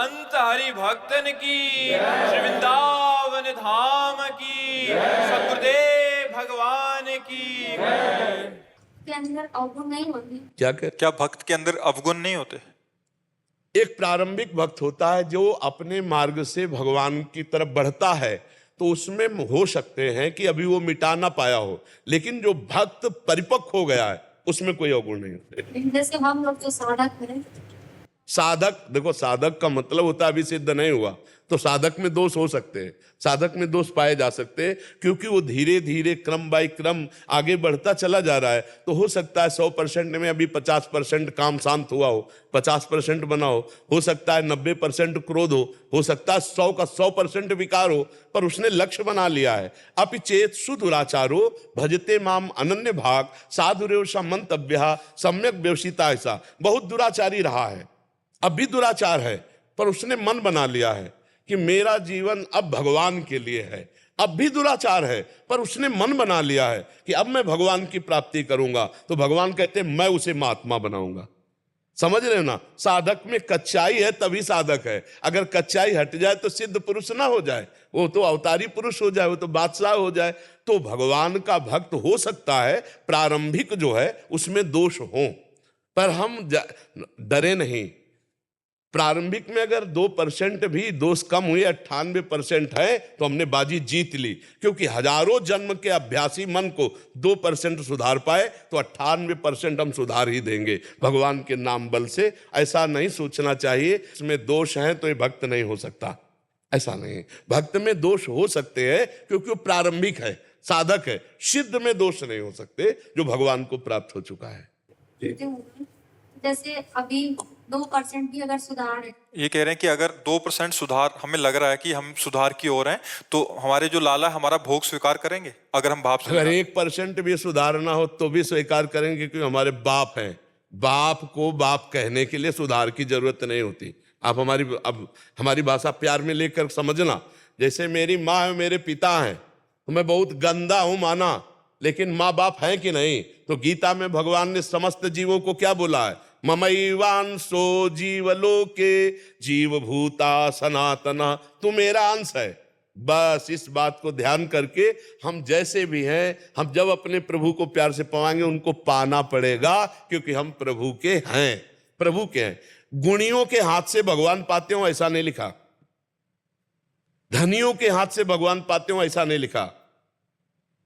संत हरि भक्तन की, श्री वृंदावन धाम की, सतगुरुदेव भगवान की। के अंदर अवगुण नहीं होती। क्या भक्त के अंदर अवगुण नहीं होते? एक प्रारंभिक भक्त होता है जो अपने मार्ग से भगवान की तरफ बढ़ता है, तो उसमें हो सकते हैं कि अभी वो मिटा ना पाया हो, लेकिन जो भक्त परिपक्व हो गया है उसमें कोई अवगुण नहीं होते। जैसे हम लोग जो साधक हैं, साधक, देखो साधक का मतलब होता है अभी सिद्ध नहीं हुआ, तो साधक में दोष हो सकते हैं, साधक में दोष पाए जा सकते हैं, क्योंकि वो धीरे धीरे क्रम बाय क्रम आगे बढ़ता चला जा रहा है। तो हो सकता है 100% में अभी 50% काम शांत हुआ हो, 50% बना हो सकता है 90% क्रोध हो सकता है 100 का 100% विकार हो, पर उसने लक्ष्य बना लिया है। अपि चेत सुदुराचारो भजते माम अनन्य भाग साधुरेव मंतव्य सम्यक व्यवसिता। ऐसा बहुत दुराचारी रहा है, अब भी दुराचार है, पर उसने मन बना लिया है कि मेरा जीवन अब भगवान के लिए है। अब भी दुराचार है, पर उसने मन बना लिया है कि अब मैं भगवान की प्राप्ति करूंगा, तो भगवान कहते हैं मैं उसे महात्मा बनाऊंगा। समझ रहे हो ना, साधक में कच्चाई है तभी साधक है। अगर कच्चाई हट जाए तो सिद्ध पुरुष ना हो जाए, वो तो अवतारी पुरुष हो जाए, वो तो बादशाह हो जाए। तो भगवान का भक्त हो सकता है प्रारंभिक जो है उसमें दोष हो, पर हम डरे नहीं। प्रारंभिक में अगर 2% भी दोष कम हुए, 98% है, तो हमने बाजी जीत ली, क्योंकि हजारों जन्म के अभ्यासी मन को 2% सुधार पाए तो 98% हम सुधार ही देंगे भगवान के नाम बल से। ऐसा नहीं सोचना चाहिए इसमें दोष है तो ये भक्त नहीं हो सकता, ऐसा नहीं। भक्त में दोष हो सकते हैं क्योंकि वो प्रारंभिक है, साधक है। सिद्ध में दोष नहीं हो सकते जो भगवान को प्राप्त हो चुका है। जैसे अभी 2% भी अगर सुधार है, ये कह रहे हैं कि अगर 2% सुधार हमें लग रहा है कि हम सुधार की ओर हैं, तो हमारे जो लाला हमारा भोग स्वीकार करेंगे। अगर हम भाव से, अगर 1% भी सुधार ना हो तो भी स्वीकार करेंगे, क्योंकि हमारे बाप हैं। बाप को बाप कहने के लिए सुधार की जरूरत नहीं होती। आप हमारी भाषा प्यार में लेकर समझना। जैसे मेरी माँ है, मेरे पिता हैं, तो मैं बहुत गंदा हूं माना, लेकिन माँ बाप है कि नहीं? तो गीता में भगवान ने समस्त जीवों को क्या बोला है? ममैवांशो जीवलोके जीवभूता सनातना, तू मेरा अंश है। बस इस बात को ध्यान करके हम जैसे भी हैं, हम जब अपने प्रभु को प्यार से पाएंगे, उनको पाना पड़ेगा, क्योंकि हम प्रभु के हैं, प्रभु के हैं। गुणियों के हाथ से भगवान पाते हो ऐसा नहीं लिखा, धनियों के हाथ से भगवान पाते हो ऐसा नहीं लिखा।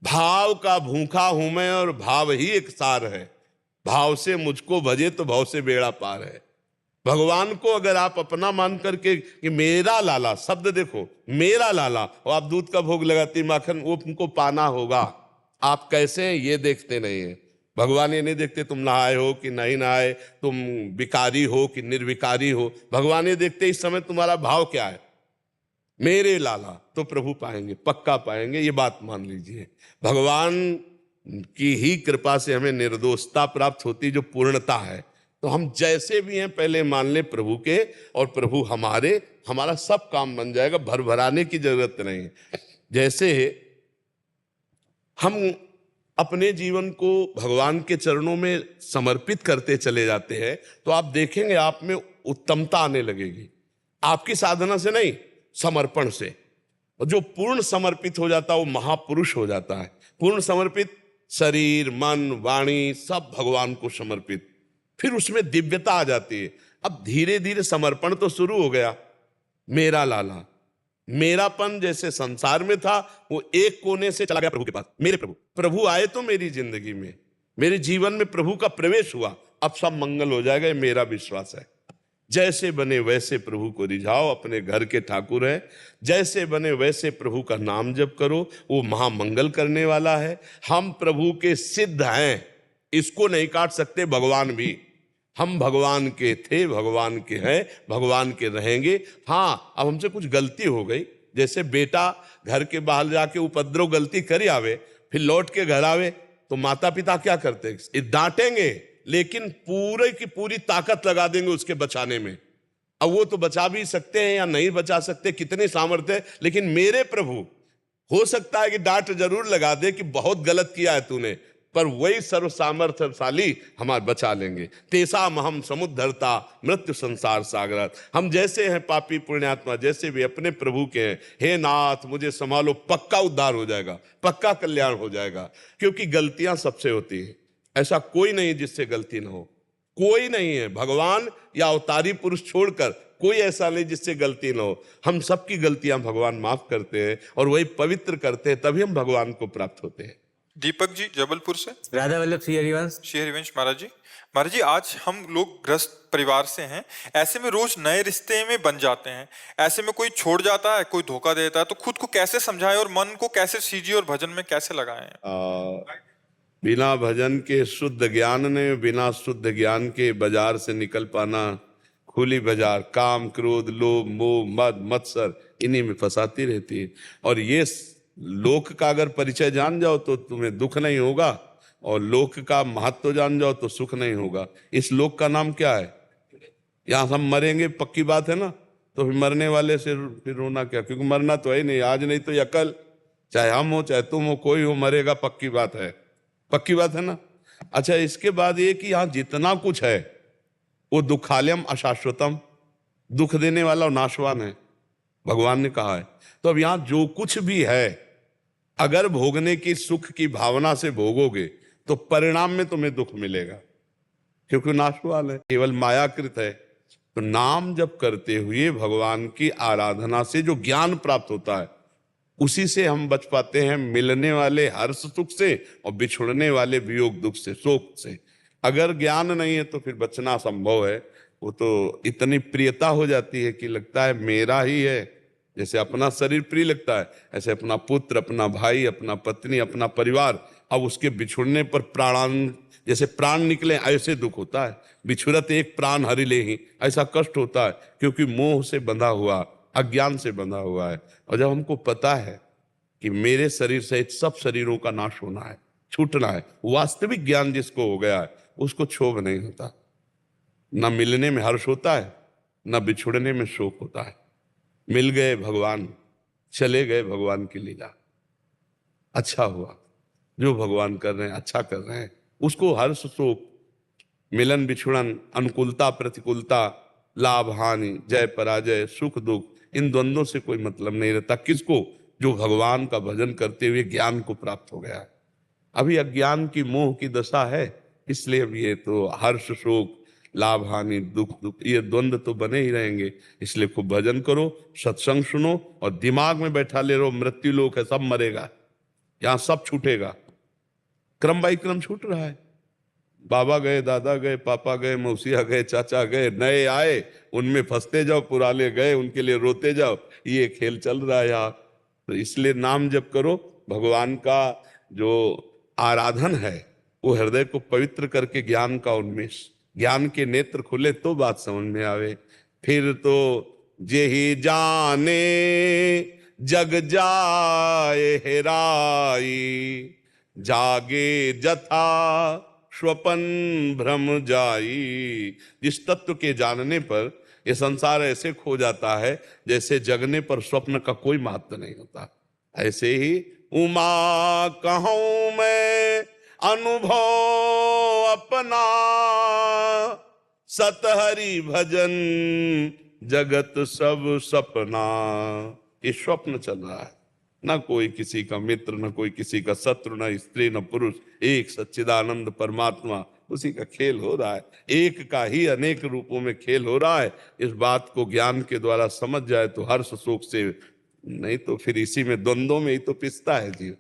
भाव का भूखा हूं मैं और भाव ही एक सार है। भाव से मुझको भजे तो भाव से बेड़ा पार है। भगवान को अगर आप अपना मान करके कि मेरा लाला, शब्द देखो, मेरा लाला, और आप दूध का भोग लगाती माखन, वो तुमको पाना होगा। आप कैसे हैं ये देखते नहीं है। भगवान ये नहीं देखते तुम नहाए हो कि नहीं नहाए, तुम विकारी हो कि निर्विकारी हो। भगवान ये देखते इस समय तुम्हारा भाव क्या है। मेरे लाला, तो प्रभु पाएंगे, पक्का पाएंगे, ये बात मान लीजिए। भगवान की ही कृपा से हमें निर्दोषता प्राप्त होती, जो पूर्णता है। तो हम जैसे भी हैं पहले मान ले प्रभु के, और प्रभु हमारे, हमारा सब काम बन जाएगा, भर भराने की जरूरत नहीं। जैसे हम अपने जीवन को भगवान के चरणों में समर्पित करते चले जाते हैं, तो आप देखेंगे आप में उत्तमता आने लगेगी। आपकी साधना से नहीं, समर्पण से। और जो पूर्ण समर्पित हो जाता है वो महापुरुष हो जाता है। पूर्ण समर्पित, शरीर मन वाणी सब भगवान को समर्पित, फिर उसमें दिव्यता आ जाती है। अब धीरे धीरे समर्पण तो शुरू हो गया। मेरा लाला, मेरापन जैसे संसार में था वो एक कोने से चला गया प्रभु के पास। मेरे प्रभु, प्रभु आए तो मेरी जिंदगी में, मेरे जीवन में प्रभु का प्रवेश हुआ, अब सब मंगल हो जाएगा, ये मेरा विश्वास है। जैसे बने वैसे प्रभु को रिझाओ, अपने घर के ठाकुर हैं। जैसे बने वैसे प्रभु का नाम जप करो, वो महामंगल करने वाला है। हम प्रभु के सिद्ध हैं, इसको नहीं काट सकते। भगवान भी, हम भगवान के थे, भगवान के हैं, भगवान के रहेंगे। हाँ, अब हमसे कुछ गलती हो गई, जैसे बेटा घर के बाहर जाके उपद्रव गलती कर आवे, फिर लौट के घर आवे, तो माता पिता क्या करते हैं? डांटेंगे, लेकिन पूरे की पूरी ताकत लगा देंगे उसके बचाने में। अब वो तो बचा भी सकते हैं या नहीं बचा सकते, कितने सामर्थ्य है, लेकिन मेरे प्रभु हो सकता है कि डांट जरूर लगा दे कि बहुत गलत किया है तूने, पर वही सर्व सामर्थ्यशाली हमारे बचा लेंगे। तेसाम हम समुद्धरता मृत्यु संसार सागर। हम जैसे हैं पापी पुण्यात्मा, जैसे भी अपने प्रभु के हैं, हे नाथ मुझे संभालो, पक्का उद्धार हो जाएगा, पक्का कल्याण हो जाएगा। क्योंकि गलतियां सबसे होती हैं, ऐसा कोई नहीं जिससे गलती ना हो, कोई नहीं है, भगवान या अवतारी पुरुष छोड़कर कोई ऐसा नहीं जिससे गलती ना हो। हम सबकी गलतियां भगवान माफ करते हैं और वही पवित्र करते हैं, तभी हम भगवान को प्राप्त होते हैं। दीपक जी जबलपुर से। राधा वल्लभ श्री हरिवंश। श्री हरिवंश महाराज जी। महाराज जी, आज हम लोग ग्रस्त परिवार से हैं, ऐसे में रोज नए रिश्ते में बन जाते हैं, ऐसे में कोई छोड़ जाता है, कोई धोखा देता है, तो खुद को कैसे समझाएं और मन को कैसे सीजिए और भजन में कैसे लगाएं? बिना भजन के शुद्ध ज्ञान ने, बिना शुद्ध ज्ञान के बाजार से निकल पाना खुली बाजार, काम क्रोध लोभ मोह मद मत्सर इन्हीं में फंसाती रहती है। और ये लोक का अगर परिचय जान जाओ तो तुम्हें दुख नहीं होगा, और लोक का महत्व जान जाओ तो सुख नहीं होगा। इस लोक का नाम क्या है? यहाँ हम मरेंगे पक्की बात है ना, तो फिर मरने वाले से फिर रोना क्या, क्योंकि मरना तो है नहीं, आज नहीं तो या कल, चाहे हम हो चाहे तुम हो, कोई हो मरेगा, पक्की बात है, पक्की बात है ना। अच्छा, इसके बाद ये कि यहाँ जितना कुछ है वो दुखालयम अशाश्वतम, दुख देने वाला और नाशवान है, भगवान ने कहा है। तो अब यहाँ जो कुछ भी है, अगर भोगने की सुख की भावना से भोगोगे तो परिणाम में तुम्हें दुख मिलेगा, क्योंकि नाशवान है, केवल मायाकृत है। तो नाम जप करते हुए भगवान की आराधना से जो ज्ञान प्राप्त होता है, उसी से हम बच पाते हैं मिलने वाले हर्ष सुख से और बिछुड़ने वाले वियोग दुख से, शोक से। अगर ज्ञान नहीं है तो फिर बचना असंभव है। वो तो इतनी प्रियता हो जाती है कि लगता है मेरा ही है। जैसे अपना शरीर प्रिय लगता है, ऐसे अपना पुत्र, अपना भाई, अपना पत्नी, अपना परिवार, अब उसके बिछुड़ने पर प्राण, जैसे प्राण निकले ऐसे दुख होता है। बिछुड़त एक प्राण हरि ले ही, ऐसा कष्ट होता है, क्योंकि मोह से बंधा हुआ, अज्ञान से बंधा हुआ है। और जब हमको पता है कि मेरे शरीर सहित सब शरीरों का नाश होना है, छूटना है, वास्तविक ज्ञान जिसको हो गया है उसको क्षोभ नहीं होता। न मिलने में हर्ष होता है, न बिछुड़ने में शोक होता है। मिल गए भगवान, चले गए भगवान की लीला, अच्छा हुआ, जो भगवान कर रहे हैं अच्छा कर रहे हैं, उसको हर्ष शोक, मिलन बिछुड़न, अनुकूलता प्रतिकूलता, लाभ हानि, जय पराजय, सुख दुख, इन द्वंद्वों से कोई मतलब नहीं रहता। किसको? जो भगवान का भजन करते हुए ज्ञान को प्राप्त हो गया है। अभी अज्ञान की मोह की दशा है, इसलिए अब ये तो हर्ष शोक, लाभ हानि, दुख दुख, ये द्वंद्व तो बने ही रहेंगे। इसलिए खूब भजन करो, सत्संग सुनो और दिमाग में बैठा ले रहो मृत्यु लोक है, सब मरेगा, यहाँ सब छूटेगा, क्रम बाई क्रम छूट रहा है। बाबा गए, दादा गए, पापा गए, मौसिया गए, चाचा गए, नए आए, उनमें फंसते जाओ, पुराने गए उनके लिए रोते जाओ, ये खेल चल रहा है यहाँ। तो इसलिए नाम जप करो, भगवान का जो आराधन है वो हृदय को पवित्र करके ज्ञान का उन्मेष, ज्ञान के नेत्र खुले तो बात समझ में आवे। फिर तो जेहि जाने जग जाए हेराई, जागे जथा स्वपन भ्रम जाई। जिस तत्व के जानने पर यह संसार ऐसे खो जाता है जैसे जगने पर स्वप्न का कोई महत्व नहीं होता। ऐसे ही उमा कहूं मैं अनुभव अपना, सतहरि भजन जगत सब सपना। ये स्वप्न चल रहा है, ना कोई किसी का मित्र, ना कोई किसी का शत्रु, ना स्त्री न पुरुष, एक सच्चिदानंद परमात्मा, उसी का खेल हो रहा है। एक का ही अनेक रूपों में खेल हो रहा है। इस बात को ज्ञान के द्वारा समझ जाए तो हर्ष शोक से, नहीं तो फिर इसी में द्वंद्वों में ही तो पिसता है जीव।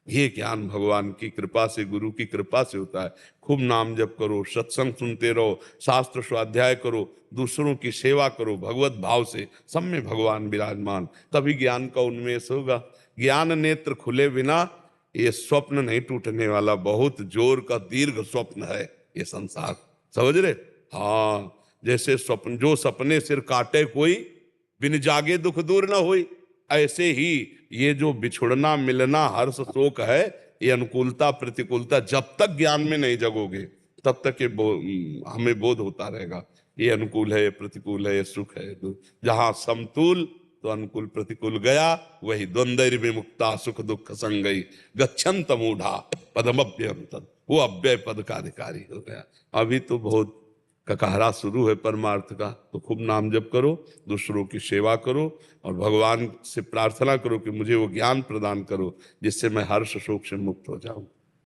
ये ज्ञान भगवान की कृपा से, गुरु की कृपा से होता है। खूब नाम जप करो, सत्संग सुनते रहो, शास्त्र स्वाध्याय करो, दूसरों की सेवा करो भगवत भाव से, सब में भगवान विराजमान, तभी ज्ञान का उन्मेष होगा। ज्ञान नेत्र खुले बिना ये स्वप्न नहीं टूटने वाला, बहुत जोर का दीर्घ स्वप्न है ये संसार, समझ रहे? हाँ, जैसे स्वप्न, जो सपने सिर काटे कोई, बिन जागे दुख दूर न होई, ऐसे ही ये जो बिछुड़ना मिलना हर्ष शोक है, ये अनुकूलता प्रतिकूलता, जब तक ज्ञान में नहीं जगोगे तब तक ये हमें बोध होता रहेगा, ये अनुकूल है, ये प्रतिकूल है, ये सुख है। जहां समतुल तो अनुकूल प्रतिकूल गया, वही द्वंद्व विमुक्ता सुख दुख संगई, गच्छन्त मूढ़ा पदमभ्यम तद। वो अव्यय पद का अधिकारी हो गया। अभी तो बहुत ककहरा शुरू है परमार्थ का, तो खूब नाम जप करो, दूसरों की सेवा करो और भगवान से प्रार्थना करो कि मुझे वो ज्ञान प्रदान करो जिससे मैं हर्ष शोक से मुक्त हो जाऊं।